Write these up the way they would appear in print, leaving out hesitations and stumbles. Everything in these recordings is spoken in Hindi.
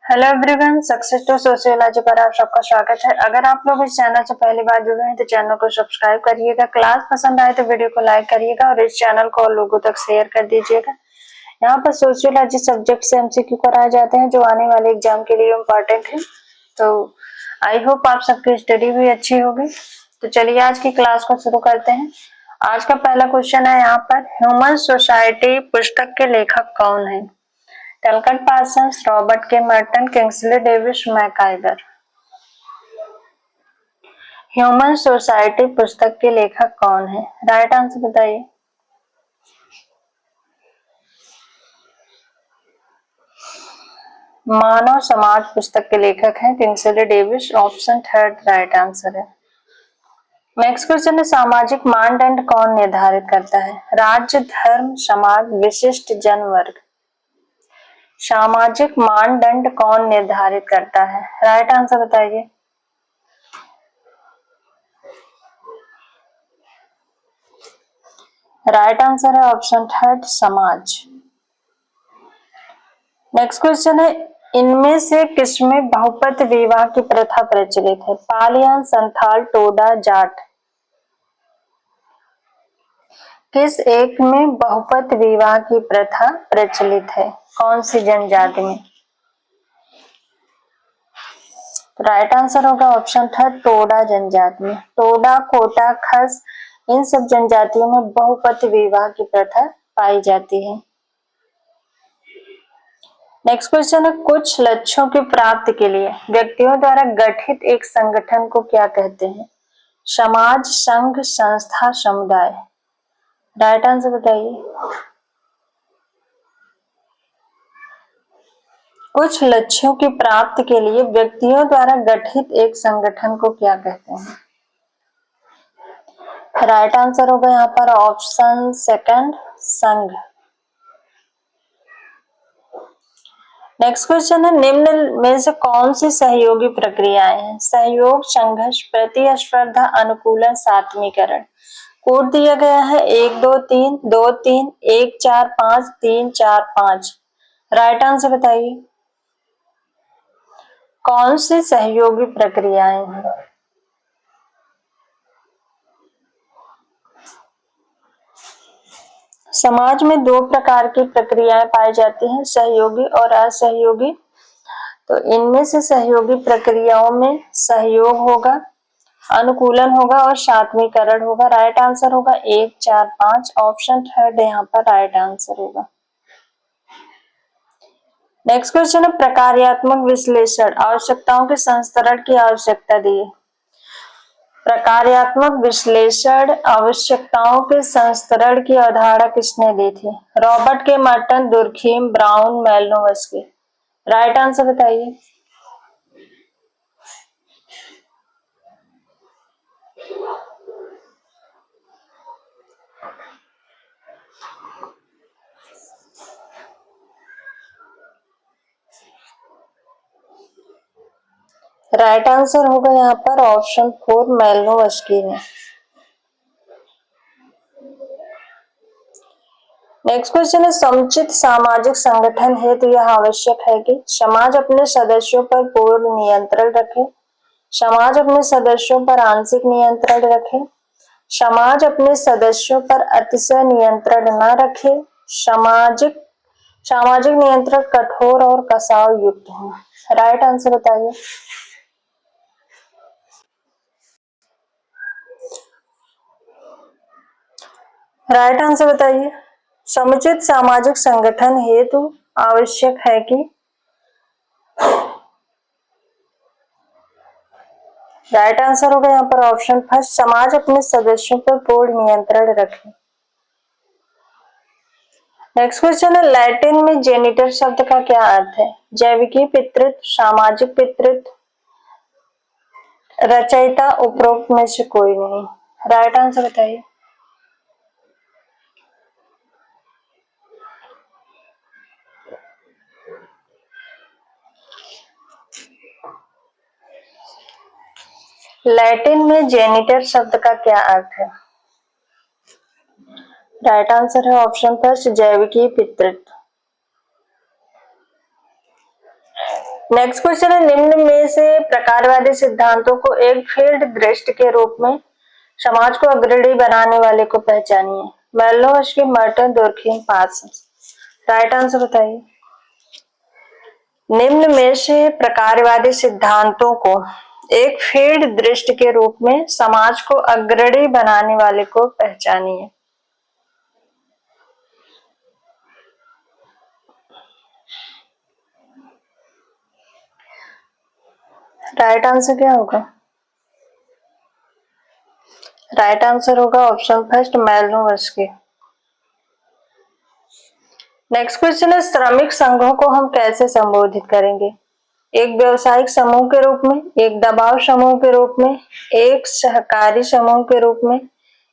Hello everyone, success to sociology पर आप सबका स्वागत है। अगर आप लोग इस चैनल से पहली बार जुड़े हैं तो चैनल को सब्सक्राइब करिएगा। क्लास पसंद आए तो वीडियो को लाइक करिएगा और इस चैनल को और लोगों तक शेयर कर दीजिएगा। यहाँ पर सोशियोलॉजी सब्जेक्ट से एमसीक्यू कराए जाते हैं जो आने वाले एग्जाम के लिए इम्पोर्टेंट है। तो आई होप आप सबकी स्टडी भी अच्छी होगी। तो चलिए आज की क्लास को शुरू करते हैं। आज का पहला क्वेश्चन है यहाँ पर, ह्यूमन सोसाइटी पुस्तक के लेखक कौन है? टलकट Parsons, Robert K Merton, Kingsley Davis, MacIver. Human society पुस्तक के लेखक कौन है? राइट आंसर बताइए। मानव समाज पुस्तक के लेखक हैं Kingsley Davis. Option third right answer है। नेक्स्ट क्वेश्चन है, सामाजिक मानदंड कौन निर्धारित करता है? राज्य, धर्म, समाज, विशिष्ट जन वर्ग। सामाजिक मानदंड कौन निर्धारित करता है? राइट आंसर बताइए। राइट आंसर है ऑप्शन थर्ड, समाज। नेक्स्ट क्वेश्चन है, इनमें से किसमें बहुपत विवाह की प्रथा प्रचलित है? पालियन, संथाल, टोडा, जाट। किस एक में बहुपत विवाह की प्रथा प्रचलित है? कौन सी जनजाति में? राइट आंसर होगा ऑप्शन थर्ड, टोडा जनजाति में। टोडा, कोटा, खस, इन सब जनजातियों में बहुपत विवाह की प्रथा पाई जाती है। नेक्स्ट क्वेश्चन है, कुछ लक्ष्यों की प्राप्ति के लिए व्यक्तियों द्वारा गठित एक संगठन को क्या कहते हैं? समाज, संघ, संस्था, समुदाय। राइट आंसर बताइए। कुछ लक्ष्यों की प्राप्ति के लिए व्यक्तियों द्वारा गठित एक संगठन को क्या कहते हैं? राइट आंसर होगा यहाँ पर ऑप्शन सेकंड, संघ। नेक्स्ट क्वेश्चन है, निम्न में से कौन सी सहयोगी प्रक्रियाएं हैं? सहयोग, संघर्ष, प्रतिस्पर्धा, अनुकूलन, सात्मीकरण। कोड दिया गया है 1 2 3 2 3 1 4 5 3 4 5। राइट आंसर बताइए। कौन सी सहयोगी प्रक्रियाएं हैं? समाज में दो प्रकार की प्रक्रियाएं पाई जाती हैं, सहयोगी और असहयोगी। तो इनमें से सहयोगी प्रक्रियाओं में सहयोग होगा, अनुकूलन होगा और सात्मीकरण होगा। राइट आंसर होगा 1 4 5। ऑप्शन थर्ड यहाँ पर राइट आंसर होगा। नेक्स्ट क्वेश्चन है, प्रकार्यात्मक विश्लेषण आवश्यकताओं के संस्तरण की आवश्यकता दी है। प्रकार्यात्मक विश्लेषण आवश्यकताओं के संस्तरण की अवधारणा किसने दी थी? Robert K Merton, Durkheim, Brown, Malinowski. Right answer बताइए। राइट आंसर होगा यहाँ पर ऑप्शन फोर, मेलिनोवस्की ने। नेक्स्ट क्वेश्चन है, समुचित सामाजिक संगठन हेतु यह आवश्यक है कि समाज अपने सदस्यों पर पूर्ण नियंत्रण रखे, समाज अपने सदस्यों पर आंशिक नियंत्रण रखे, समाज अपने सदस्यों पर अतिशय नियंत्रण न रखे, सामाजिक नियंत्रण कठोर और कसाव युक्त हो। राइट आंसर बताइए। राइट आंसर बताइए। समुचित सामाजिक संगठन हेतु आवश्यक है कि, राइट आंसर होगा यहाँ पर ऑप्शन फर्स्ट, समाज अपने सदस्यों पर पूर्ण नियंत्रण रखे। नेक्स्ट क्वेश्चन है, लैटिन में जेनिटर शब्द का क्या अर्थ है? जैविकी पितृत्व, सामाजिक पितृत्व, रचयिता, उपरोक्त में से कोई नहीं। राइट आंसर बताइए। लैटिन में जेनिटर शब्द का क्या अर्थ है? राइट आंसर है ऑप्शन फर्स्ट, जैविकी पितृत्व। नेक्स्ट क्वेश्चन है, निम्न में से प्रकारवादी सिद्धांतों को एक फील्ड दृष्टि के रूप में समाज को अग्रणी बनाने वाले को पहचानिए। Malinowski, Merton, Durkheim, Parson. Right answer बताइए। निम्न में से प्रकारवादी सिद्धांतों को एक फील्ड दृष्टि के रूप में समाज को अग्रणी बनाने वाले को पहचानिए। राइट आंसर क्या होगा? राइट आंसर होगा ऑप्शन फर्स्ट, मेलोनोव्स्की। नेक्स्ट क्वेश्चन है, श्रमिक संघों को हम कैसे संबोधित करेंगे? एक व्यवसायिक समूह के रूप में, एक दबाव समूह के रूप में, एक सहकारी समूह के रूप में,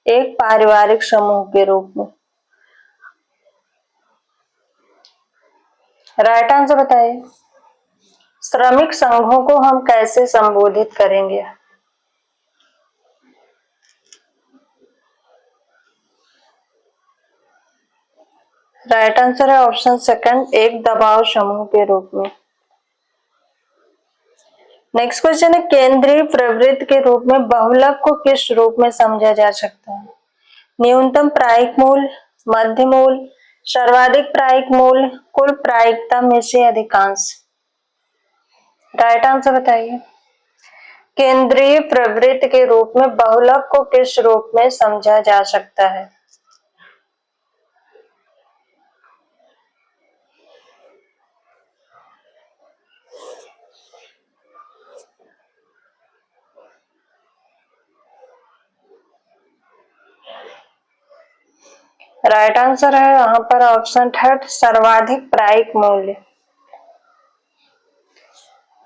एक पारिवारिक समूह के रूप में। राइट आंसर बताइए। श्रमिक संघों को हम कैसे संबोधित करेंगे? राइट आंसर है ऑप्शन सेकंड, एक दबाव समूह के रूप में। नेक्स्ट क्वेश्चन है, केंद्रीय प्रवृत्ति के रूप में बहुलक को किस रूप में समझा जा सकता है? न्यूनतम प्रायिक मूल्य, मध्य मूल्य, सर्वाधिक प्रायिक मूल्य, कुल प्रायिकता में से अधिकांश। राइट आंसर बताइए। केंद्रीय प्रवृत्ति के रूप में बहुलक को किस रूप में समझा जा सकता है? राइट आंसर है यहाँ पर ऑप्शन थर्ड, सर्वाधिक प्रायिक मूल्य।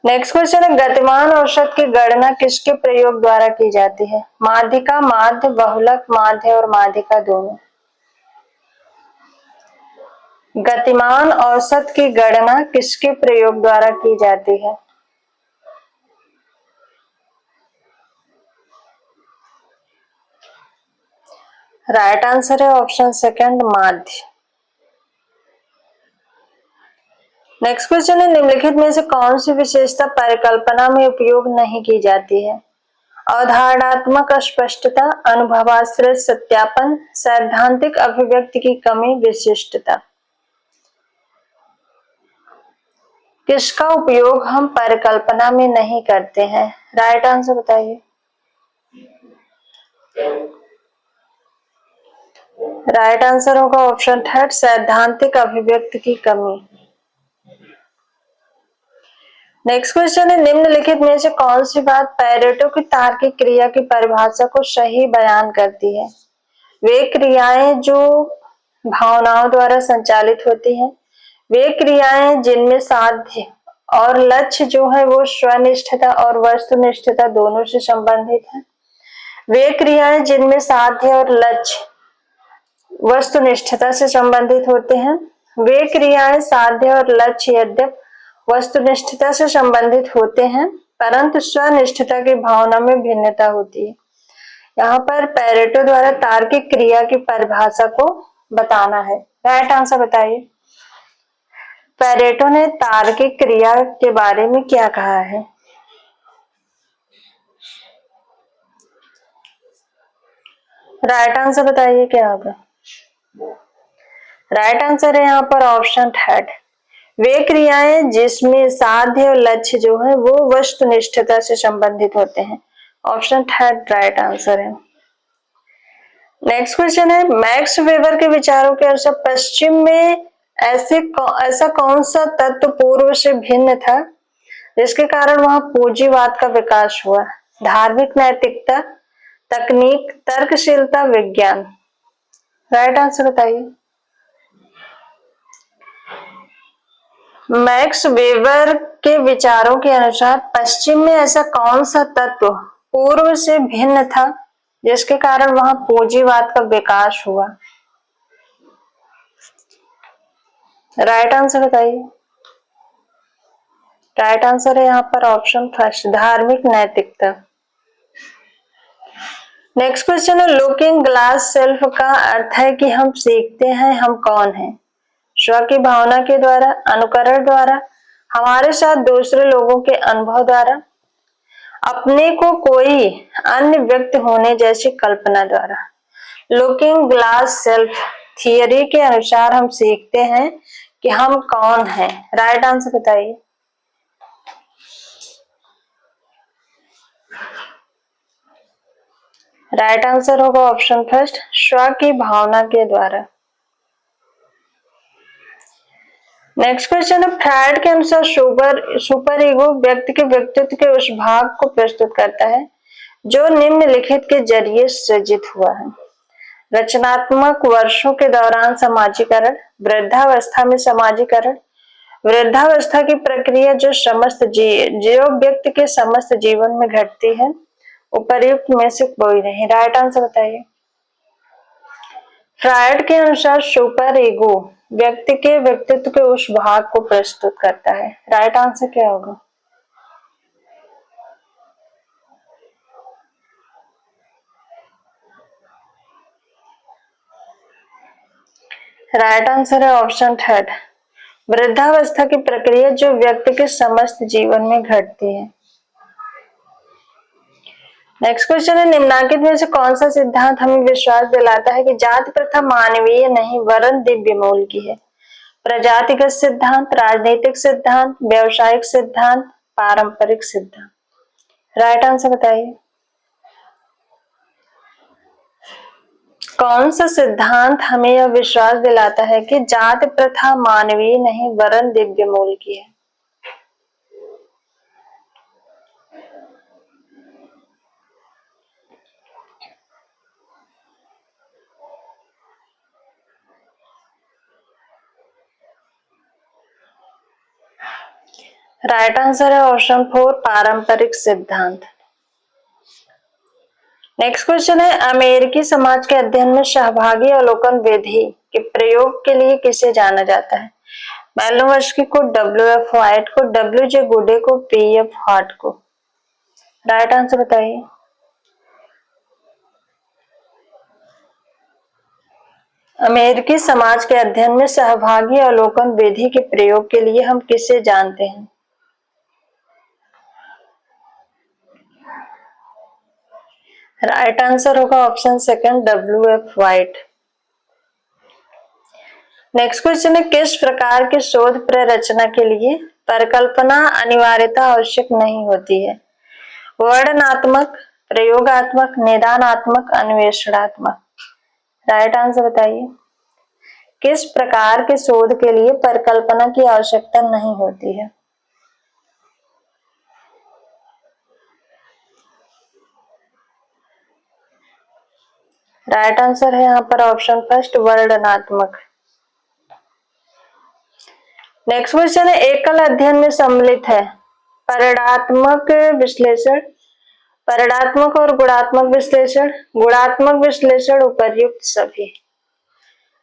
नेक्स्ट क्वेश्चन है, गतिमान औसत की गणना किसके प्रयोग द्वारा की जाती है? माध्यिका, माध्य, बहुलक, माध्य और माध्यिका दोनों। गतिमान औसत की गणना किसके प्रयोग द्वारा की जाती है? राइट आंसर है ऑप्शन सेकंड, माध्य। नेक्स्ट क्वेश्चन है, निम्नलिखित में से कौन सी विशेषता परिकल्पना में उपयोग नहीं की जाती है? अवधारणात्मक अस्पष्टता, अनुभवाश्रित सत्यापन, सैद्धांतिक अभिव्यक्ति की कमी, विशिष्टता। किसका उपयोग हम परिकल्पना में नहीं करते हैं? राइट आंसर बताइए। राइट आंसर होगा ऑप्शन थर्ड, सैद्धांतिक अभिव्यक्ति की कमी। नेक्स्ट क्वेश्चन है, निम्नलिखित में से कौन सी बात पैरेटो की तार्किक क्रिया की परिभाषा को सही बयान करती है? वे क्रियाएं जो भावनाओं द्वारा संचालित होती हैं, वे क्रियाएं जिनमें साध्य और लक्ष्य जो है वो स्वनिष्ठता और वस्तुनिष्ठता दोनों से संबंधित है, वे क्रियाएं जिनमें साध्य और लक्ष्य वस्तुनिष्ठता से संबंधित होते हैं, वे क्रियाएं साध्य और लक्ष्य यद्यप वस्तुनिष्ठता से संबंधित होते हैं परंतु स्वनिष्ठता की भावना में भिन्नता होती है। यहाँ पर पैरेटो द्वारा तार्किक क्रिया की परिभाषा को बताना है। राइट आंसर बताइए। पैरेटो ने तार्किक क्रिया के बारे में क्या कहा है? राइट आंसर बताइए क्या होगा? राइट आंसर है यहाँ पर ऑप्शन थर्ड, वे क्रियाएं जिसमें साध्य और लक्ष्य जो है वो वस्तुनिष्ठता से संबंधित होते हैं। ऑप्शन थर्ड राइट आंसर है। नेक्स्ट क्वेश्चन है, मैक्स वेबर के विचारों के अनुसार पश्चिम में ऐसा कौन सा तत्व पूर्व से भिन्न था जिसके कारण वहां पूंजीवाद का विकास हुआ? धार्मिक नैतिकता, तकनीक, तर्कशीलता, विज्ञान। राइट आंसर बताइए। मैक्स वेबर के विचारों के अनुसार पश्चिम में ऐसा कौन सा तत्व पूर्व से भिन्न था जिसके कारण वहां पूंजीवाद का विकास हुआ? राइट आंसर बताइए। राइट आंसर है यहाँ पर ऑप्शन फर्स्ट, धार्मिक नैतिकता। नेक्स्ट क्वेश्चन है, लुकिंग ग्लास सेल्फ का अर्थ है कि हम सीखते हैं हम कौन हैं? स्व की भावना के द्वारा, अनुकरण द्वारा, हमारे साथ दूसरे लोगों के अनुभव द्वारा, अपने को कोई अन्य व्यक्ति होने जैसी कल्पना द्वारा। लुकिंग ग्लास सेल्फ थियरी के अनुसार हम सीखते हैं कि हम कौन हैं। राइट आंसर बताइए। राइट आंसर होगा ऑप्शन फर्स्ट, स्व की भावना के द्वारा। नेक्स्ट क्वेश्चन है, फ्रायड के अनुसार सुपर ईगो व्यक्ति के व्यक्तित्व के उस भाग को प्रस्तुत करता है जो निम्नलिखित के जरिए सृजित हुआ है। रचनात्मक वर्षों के दौरान समाजीकरण, वृद्धावस्था में समाजीकरण, वृद्धावस्था की प्रक्रिया जो व्यक्ति के समस्त जीवन में घटती है, उपर्युक्त में से कोई नहीं। राइट आंसर बताइए। फ्रायड के अनुसार सुपर ईगो व्यक्ति के व्यक्तित्व के उस भाग को प्रस्तुत करता है। राइट आंसर क्या होगा? राइट आंसर है ऑप्शन थर्ड, वृद्धावस्था की प्रक्रिया जो व्यक्ति के समस्त जीवन में घटती है। नेक्स्ट क्वेश्चन है, निम्नांकित में से कौन सा सिद्धांत हमें विश्वास दिलाता है कि जाति प्रथा मानवीय नहीं वरन दिव्य मूल की है? प्रजातिगत सिद्धांत, राजनीतिक सिद्धांत, व्यवसायिक सिद्धांत, पारंपरिक सिद्धांत। राइट आंसर बताइए। कौन सा सिद्धांत हमें यह विश्वास दिलाता है कि जाति प्रथा मानवीय नहीं वरन दिव्य मूल की है? राइट आंसर है ऑप्शन फोर, पारंपरिक सिद्धांत। नेक्स्ट क्वेश्चन है, अमेरिकी समाज के अध्ययन में सहभागी अवलोकन विधि के प्रयोग के लिए किसे जाना जाता है? मैलोवस्की को, डब्ल्यू.एफ. व्हाइट को, डब्ल्यू.जे. गुडे को, पी.एफ. हार्ट को। राइट आंसर बताइए। अमेरिकी समाज के अध्ययन में सहभागी अवलोकन विधि के प्रयोग के लिए हम किसे जानते हैं? राइट आंसर होगा option second, W F. White. Next question है, किस प्रकार के शोध प्ररचना के लिए परिकल्पना अनिवार्यता आवश्यक नहीं होती है? वर्णनात्मक, प्रयोगात्मक, निदानात्मक, अन्वेषणात्मक। राइट आंसर बताइए। किस प्रकार के शोध के लिए परिकल्पना की आवश्यकता नहीं होती है? राइट आंसर है यहाँ पर ऑप्शन फर्स्ट, वर्णनात्मक। नेक्स्ट क्वेश्चन है, एकल अध्ययन में सम्मिलित है परिणात्मक विश्लेषण, परिणात्मक और गुणात्मक विश्लेषण, गुणात्मक विश्लेषण, उपर्युक्त सभी।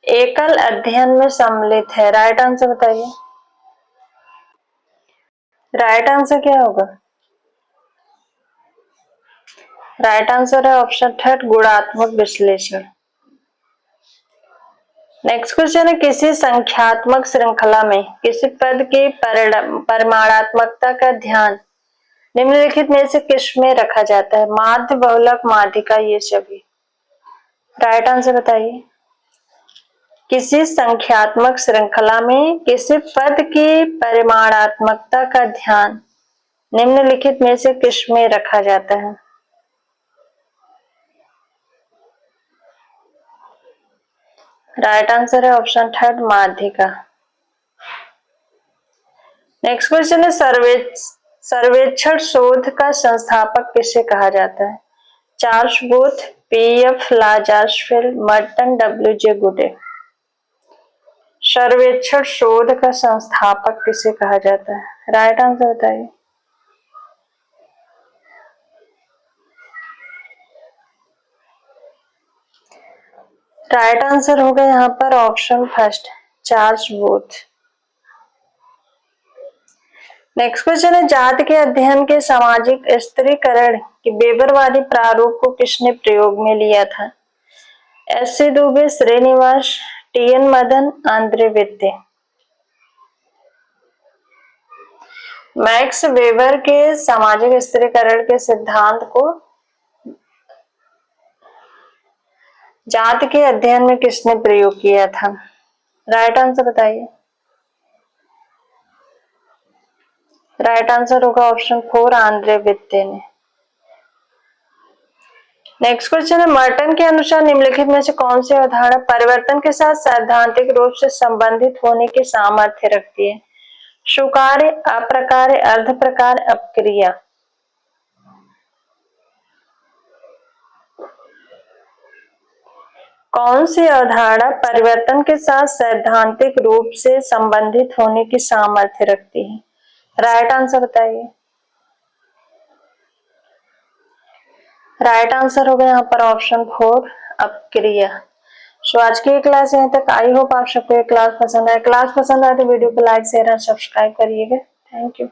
एकल अध्ययन में सम्मिलित है। राइट आंसर बताइए। राइट आंसर क्या होगा? राइट आंसर है ऑप्शन थर्ड, गुणात्मक विश्लेषण। नेक्स्ट क्वेश्चन है, किसी संख्यात्मक श्रृंखला में किसी पद की परिमाणात्मकता का ध्यान निम्नलिखित में से किस में रखा जाता है? माध्य, बहुलक, माध्यिका, ये सभी। राइट आंसर बताइए। किसी संख्यात्मक श्रृंखला में किसी पद की परिमाणात्मकता का ध्यान निम्नलिखित में से किस में रखा जाता है? राइट आंसर है ऑप्शन थर्ड, माध्यिका। नेक्स्ट क्वेश्चन है, सर्वेक्षण शोध का संस्थापक किसे कहा जाता है? Charles Booth, P F. Lazarsfeld, Merton, W J. Goode. सर्वेक्षण शोध का संस्थापक किसे कहा जाता है? राइट आंसर बताइए। राइट आंसर होगा यहाँ पर option first, Charles Booth. Next question है, जाति के अध्ययन के सामाजिक स्त्रीकरण के वेबरवादी प्रारूप को किसने प्रयोग में लिया था? एस.सी. दुबे, श्रीनिवास, टी.एन. मदन, आंद्रे वित्ते। मैक्स वेबर के सामाजिक स्थिरीकरण के सिद्धांत को जाति के अध्ययन में किसने प्रयोग किया था? राइट आंसर बताइए। राइट आंसर होगा ऑप्शन 4 आंद्रे वित्ते ने। नेक्स्ट क्वेश्चन है, मर्टन के अनुसार निम्नलिखित में से कौन सी अवधारणा परिवर्तन के साथ सैद्धांतिक रूप से संबंधित होने की सामर्थ्य रखती है? स्वीकार्य, अप्रकार्य, अर्ध प्रकार, अपक्रिया। कौन सी अवधारणा परिवर्तन के साथ सैद्धांतिक रूप से संबंधित होने की सामर्थ्य रखती है? राइट आंसर बताइए। राइट आंसर होगा यहाँ पर ऑप्शन 4 अपक्रिया। सो आज की क्लास यहीं तक। आई होप आप सबको ये क्लास पसंद आए। क्लास पसंद आए तो वीडियो को लाइक शेयर और सब्सक्राइब करिएगा। Thank you.